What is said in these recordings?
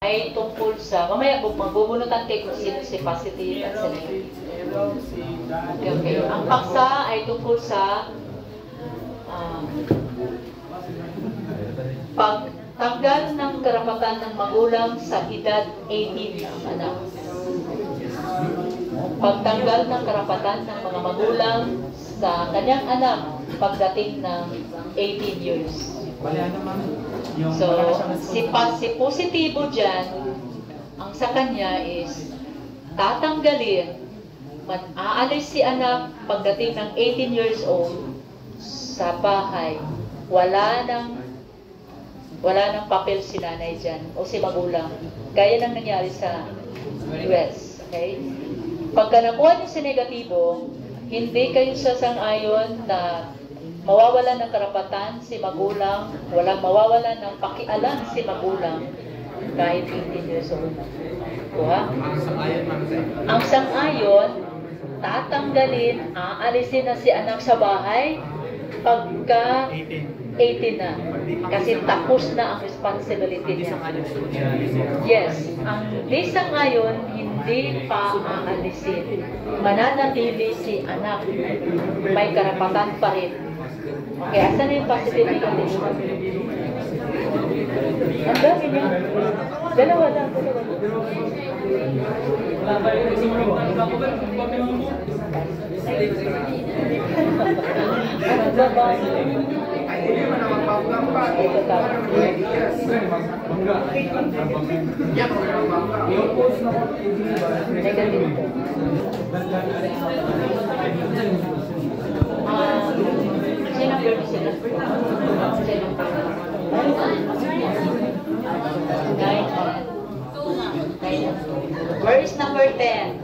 ay tungkol sa, mamaya magbubunutan kayo kung sino si positive at si negative. Okay. Ang paksa ay tungkol sa pagtanggal ng karapatan ng magulang sa edad 18 ng anak. Pagtanggal ng karapatan ng mga magulang sa kanyang anak pagdating ng 18 years. So, si positibo dyan, ang sa kanya is tatanggalin, aalis si anak pagdating ng 18 years old sa bahay. Wala nang papel si nanay dyan o si magulang. Gaya nang nangyari sa US. Okay? Pagka nakuha niyo si negatibo, hindi kayo sasang-ayon na mawawalan ng karapatan si magulang, walang mawawalan ng pakialam si magulang kahit 18 years old. Kuha? Ang sang-ayon, tatanggalin, aalisin na si anak sa bahay pagka 18 na. Kasi tapos na ang responsibility niya. Yes. Ang di sang-ayon, hindi pa aalisin. Mananatili si anak. May karapatan pa rin. Okay, asan na yung positive negative? Ang dami niya. Dalawa lang. Negative. Sinang girl sila? Where is number 10?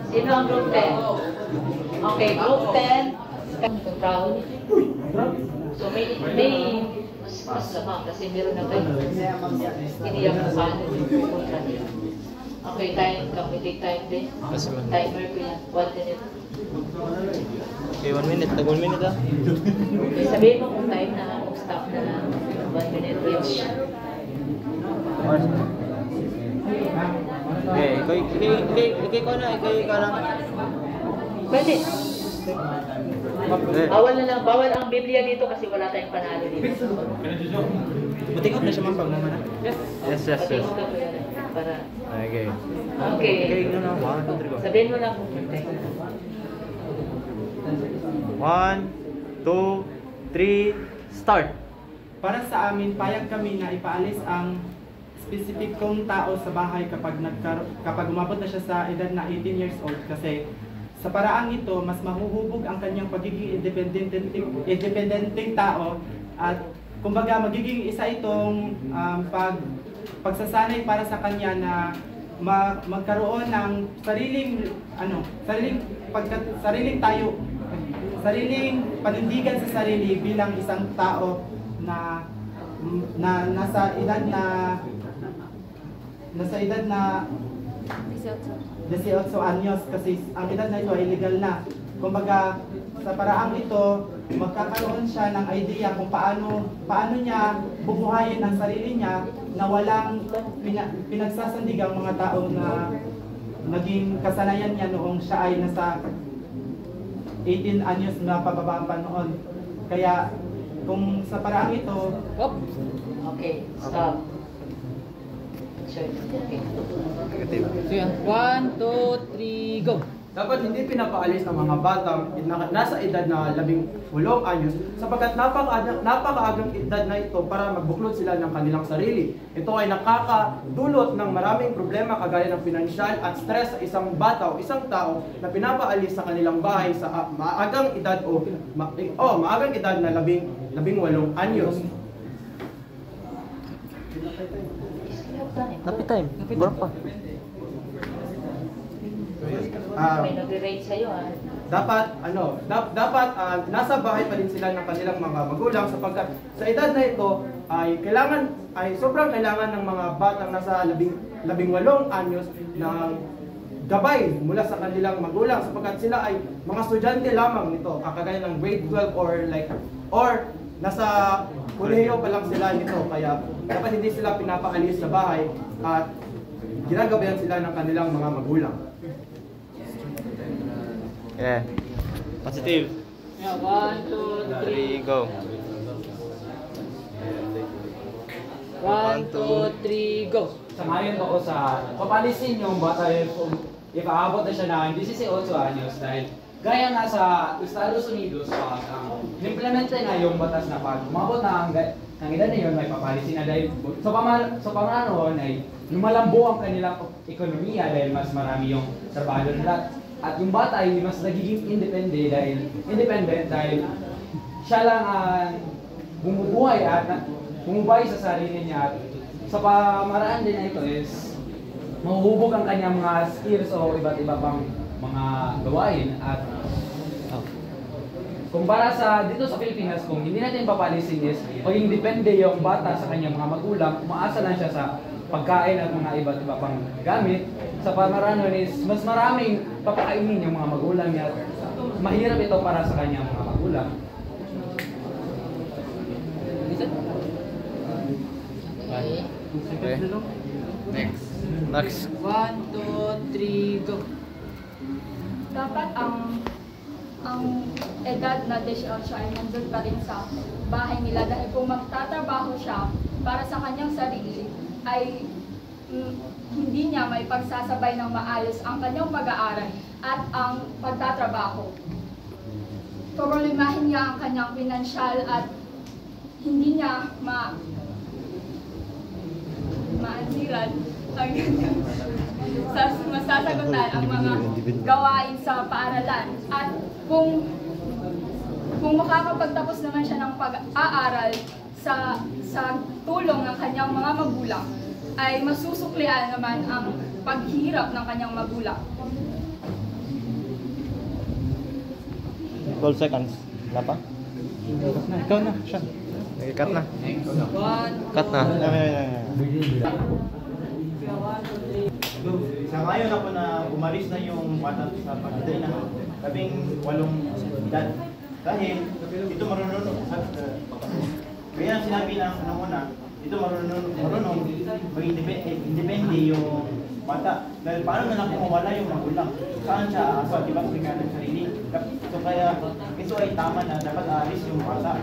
Sino ang group 10? Okay, group 10. So may mas lama kasi meron na kayo. Iniyak na paano. Okay, time. Take time din. Timer ko yan. 1 minute. Okay, 1 minute. Tag 1 minute ah. Okay, sabihin mo kung time na, kung stop na lang. 1 minute each. Okay, ikay ko na, ikay ka lang. Pwede. Bawal na lang, bawal ang Biblia dito kasi wala tayong panalo dito. Butikot na siya man pag mamana. Yes. Patingin ka kuya para. Okay. Okay. Okay, no, 1, 2, 3, go. Sabihin mo lang kung pwede. 1, 2, 3, start. Para sa amin, payag kami na ipaalis ang spesipikong tao sa bahay kapag umabot na siya sa edad na 18 years old kasi sa paraang ito, mas mahuhubog ang kanyang pagiging independenteng tao at kumbaga magiging isa itong pagsasanay para sa kanya na magkaroon ng sariling panindigan sa sarili bilang isang tao na nasa edad na 18 anyos kasi ang edad na ito ay legal na. Kumbaga, sa paraang ito, magkakaroon siya ng idea kung paano niya bubuhayin ang sarili niya na walang pinagsasandigang mga tao na naging kasanayan niya noong siya ay nasa 18 anyos na pababa pa noon. Kaya, kung sa paraang ito... Okay, stop. Sure. Okay. So yan, 1, 2, 3, go! Dapat hindi pinapaalis ang mga batang nasa edad na 18 anyos sapagkat napakaagang edad na ito para magbuklod sila ng kanilang sarili. Ito ay nakakadulot ng maraming problema kagaya ng pinansyal at stress sa isang bata o isang tao na pinapaalis sa kanilang bahay sa maagang edad maagang edad na 18 anyos. Happy time. Berapa? May nag-rate sa'yo Dapat nasa bahay pa din sila ng kanilang mga magulang sapagkat sa edad na ito ay sobrang kailangan ng mga batang nasa 18 anyos ng gabay mula sa kanilang magulang sapagkat sila ay mga estudyante lamang nito, kagaya ng grade 12 or nasa kolehiyo pa lang sila nito, kaya dapat hindi sila pinapaalis sa bahay at ginagabayan sila ng kanilang mga magulang. Yeah. Positive. Yeah, 1, 2, 3. 3, go. 1, 2, 3, go. Sangayon ako sa papalisin yung bata kung ipaabot na siya ng 18 anyos dahil gaya nga sa Estados Unidos pag implementa na yung batas na pag umabot na ang edad na yun may papalisin na dahil sa pamananon ay lumalambo ang kanilang ekonomiya dahil mas marami yung trabaho nila at yung bata ay mas nagiging independent dahil siya lang ang bumubuhay at bumubay sa sarili niya at sa pamaraan din na ito is mahuhubog ang kanyang mga skills o iba't iba pang mga gawain at kumpara sa dito sa Pilipinas kung hindi natin papalisin is maging depende yung bata sa kanyang mga magulang, umaasa lang siya sa pagkain at mga iba't iba pang gamit. Sa pamaranon is mas maraming papakainin yung mga magulang niya. Mahirap ito para sa kanyang mga magulang. Okay. Next. 1, 2, 3, go. Dapat ang edad na 18 ay nandun pa rin sa bahay nila dahil kung magtatrabaho siya para sa kanyang sarili ay hindi niya may pagsasabay ng maayos ang kanyang pag-aaral at ang pagtatrabaho. Problemahin niya ang kanyang pinansyal at hindi niya maansiran ang masasagutan ang mga gawain sa paaralan. At kung makakapagtapos naman siya ng pag-aaral sa tulong ng kanyang mga magulang, ay masusuklian naman ang paghirap ng kanyang magulang. 12 seconds. Wala pa? Ikaw na, siya. Okay, cut na. 1, Cut na. Sa ngayon ako na umalis na yung bata sa pagdating ng 18 edad. Dahil ito marunong kaya sinabi ng una, ito marunong maging independe yung bata. Dahil paano na lang kung mawala yung magulang? Saan siya aasal? Diba kasi ka ng sarili? So kaya ito ay tama na dapat aalis yung bata.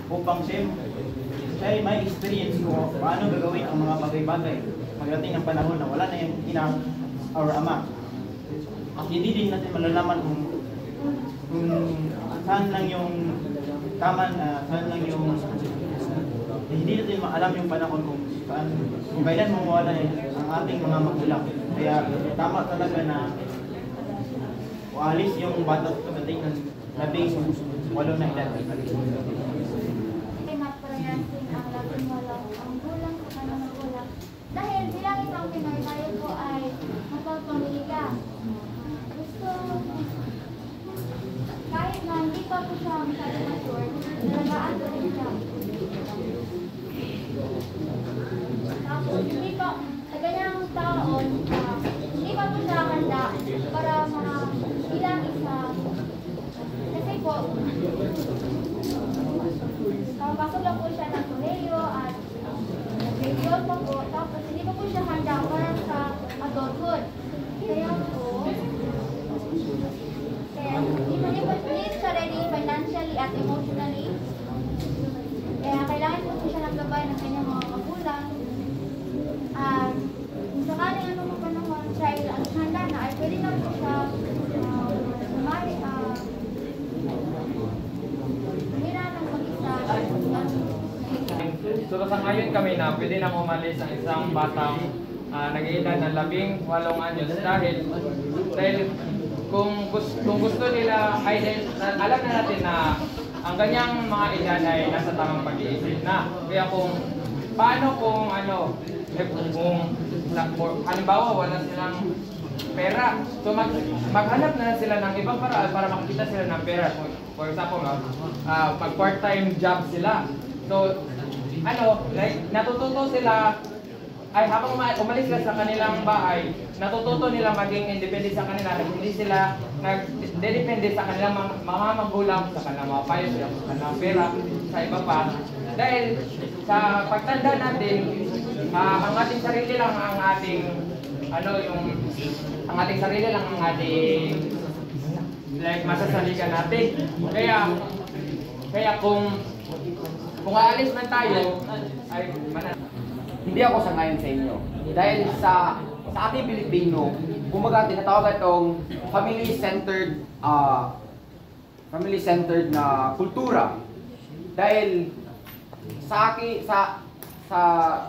Upang siya ay may experience ko paano gagawin ang mga bagay-bagay magdating ng panahon na wala na yung ina or ama. Hindi din natin malalaman kung saan lang yung tama na saan lang yung hindi natin maalam yung panahon kung kailan mawawala ang ating mga magulang. Kaya tama talaga na alis yung bata sa pagdating ng 18 na edad. Dahil bilang isang Pinoy, tayo po ay mapagpamilya. Gusto, kahit na hindi pa po siya masyado mature, nalagaan ko rin siya. Tapos, hindi pa, sa ganyang taon, hindi pa po siya handa para mga ilang isa. Kasi po, pasok lang po siya ng kolehiyo at grade 12 pa po, tapos hindi pa po siya handa para sa adulthood. Kaya hindi pa siya ready financially at emotionally. Kaya kailangan po siya nagbabay ng kanyang mga magulang. At kung sakaling ano mo panahon, siya ay handa na, ay pwede na po siya So sa ngayon kami na pwede na umalis ang isang batang nag-iedad ng 18 anyos dahil kung gusto nila ay alam na natin na ang kanyang mga edad ay nasa tamang pag-iisip na. Kaya kung paano kung halimbawa wala silang pera, so maghanap na sila ng ibang paraan para makakita sila ng pera. For example, pag part-time job sila. So natututo sila ay habang umalis sila sa kanilang bahay, natututo nila maging independent sa kanila, hindi sila nagdedepende sa kanilang mga magulang, sa kanilang mga payo, sa kanilang pera. sa iba pa. Dahil sa pagtanda natin, ang ating sarili lang ang ating like masasaligan natin. Kaya kung aalis man tayo, hindi ako sangayon sa inyo. Dahil sa ating Pilipino, kumbaga tinatawag itong family-centered na kultura. Dahil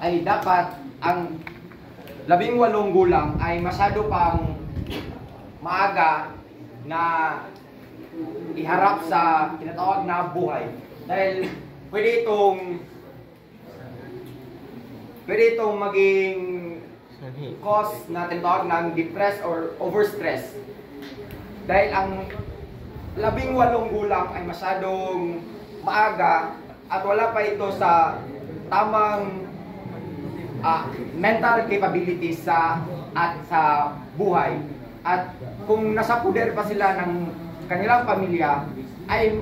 ay dapat ang 18 gulang ay masyado pang maaga na iharap sa tinatawag na buhay. Dahil pwede itong maging cause na tinatawag ng depressed or overstress. Dahil ang 18 gulang ay masyadong maaga at wala pa ito sa tamang mental capabilities sa buhay. At kung nasa puder pa sila ng kanilang pamilya, ay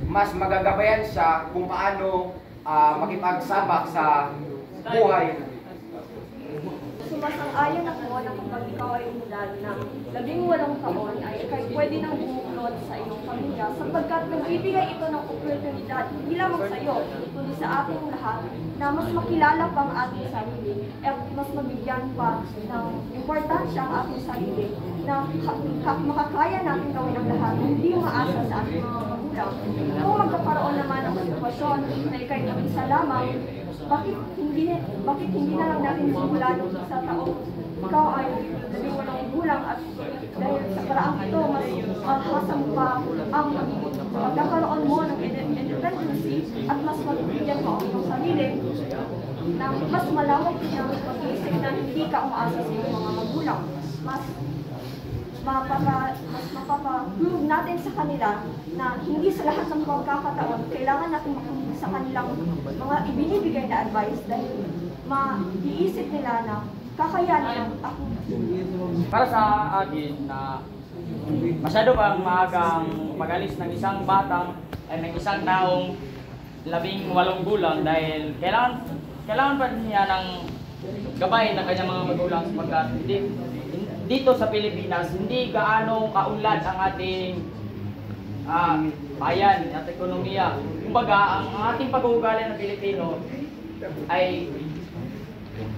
mas magagabayan siya kung paano makipagsabak sa buhay. Sumasang-ayon ako na kapag ikaw ay umudad ng 18 taon ay pwede nang bumuklod sa iyong pamilya sapagkat nagbibigay ito ng oportunidad hindi lamang sa iyo, kundi sa ating lahat na mas makilala pa ang ating sarili at mas mabigyan pa ng importansya ang ating sarili na makakaya natin gawin ang lahat hindi umaasa sa ating mga magulang. Kung magkakaroon naman ng sitwasyon na ikay isa lamang, bakit hindi na lang natin simulan sa taong ikaw ay 18 gulang at dahil sa paraang ito mas hasang pa ang pagkakaroon mo ng independency at mas magbibigyan mo ang iyong sarili na mas malawak niya pag-iisip na hindi ka umaasa sa iyong mga magulang. Mas mapapa-prove natin sa kanila na hindi sa lahat ng pagkakataon kailangan natin makinig sa kanilang mga ibinibigay na advice dahil maiisip nila na kakayanin ako. Para sa akin na masyado pang maagang mag-alis ng isang batang ay ng isang taong 18 gulang dahil kailangan pa niya ng gabay ng kanyang mga magulang sapagkat dito sa Pilipinas, hindi gaano kaunlad ang ating bayan at ekonomiya. Kumbaga, ang ating pag-uugali ng Pilipino ay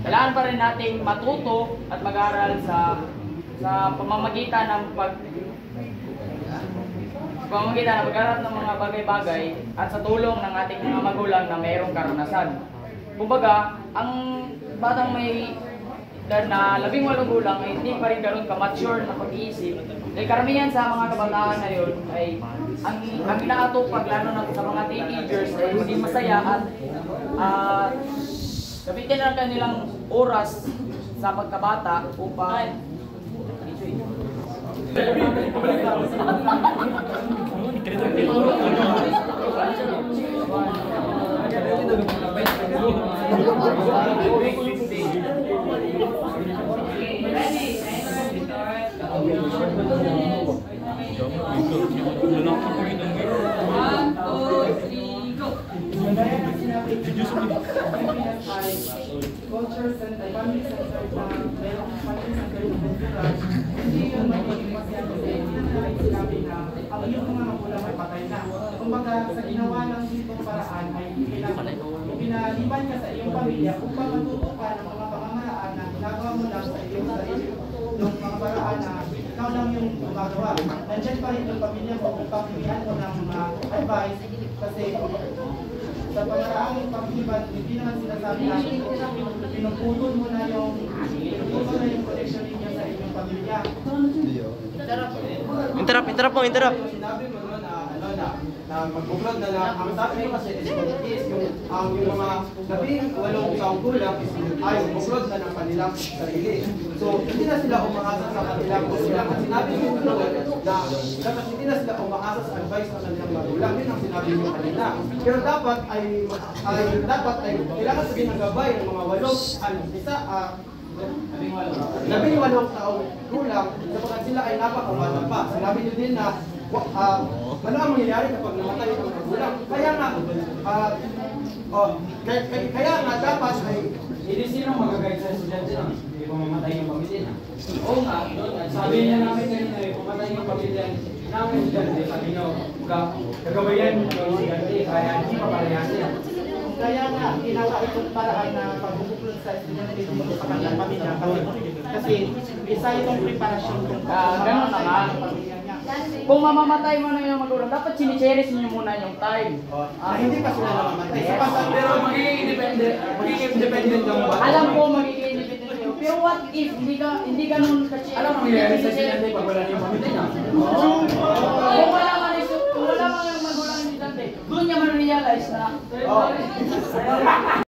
kailangan pa rin nating matuto at mag-aral sa pamamagitan ng pag-aral ng mga bagay-bagay at sa tulong ng ating mga magulang na mayroong karanasan. Kumbaga, ang batang may na 18 gulang ay hindi pa rin ganoon ka-mature na pag-iisip. Dahil karamihan sa mga kabataan na yun ay ang inaatupag lalo na sa mga teenagers ay maging masaya at gamitin ang kanilang oras sa pagkabata upang culture-centered, family-centered na mayroong family-centered na kultura, hindi yun magiging masaya kasi hindi na natin sinabi na ang iyong mga magulang ay patay na. Kumbaga, sa ginawa ng ditong paraan ay pinaliban ka sa iyong pamilya upang matuto ka ng mga pamamaraan na ginagawa mo lang sa iyong sarili. Yung mga paraan na ikaw lang yung gumagawa. Nandiyan pa rin yung pamilya mo upang bigyan mo ng mga advice kasi sa pamaraang pag-iban, hindi naman sinasabi na pinuputol mo na yung connection ninyo sa inyong pamilya. Interrupt mo. Sinabi mo na magbuklod na lang. Ang sabi mo kasi is yung mga 18 taong gulang is ayaw buklod na ng kanilang sarili. So, hindi na sila umaasa sa kanilang magulang. At sinabi mo na dapat hindi na sila umaasa sa advice ng kanilang magulang. Yun ang sinabi mo kanina. Pero dapat ay kailangan sabihin ng gabay ng mga 18 taong gulang sapagkat sila ay napakabata pa. Sinabi nyo din na ano ang mangyayari kapag namatay ang magulang? Kaya nga, kaya nga dapat ay Hindi sino mag-guide sa estudyante na hindi pa mamatay yung pamilya na. Oo nga, sabi niya namin kanina eh, pumatay yung pamilya namin estudyante, sabi niyo, gagabayan yung estudyante, kaya hindi pa palayasin yan. Kaya nga, ginawa itong paraan na pagbubuklod sa estudyante dito sa kanilang pamilya. Kasi isa itong preparasyon kung Ganun na nga. Kung mamamatay mo na yung magulang, dapat sinicherish niyo muna yung time. na hindi pa sila namamatay. Pero magiging independent yung bata. Alam ko magiging independent kayo. Pero what if hindi ka nun ka-cherish? Alam mo mangyayari sa estudyante pag wala na yung pamilya niya. Kung wala man yung magulang yung estudyante, doon niya man realize na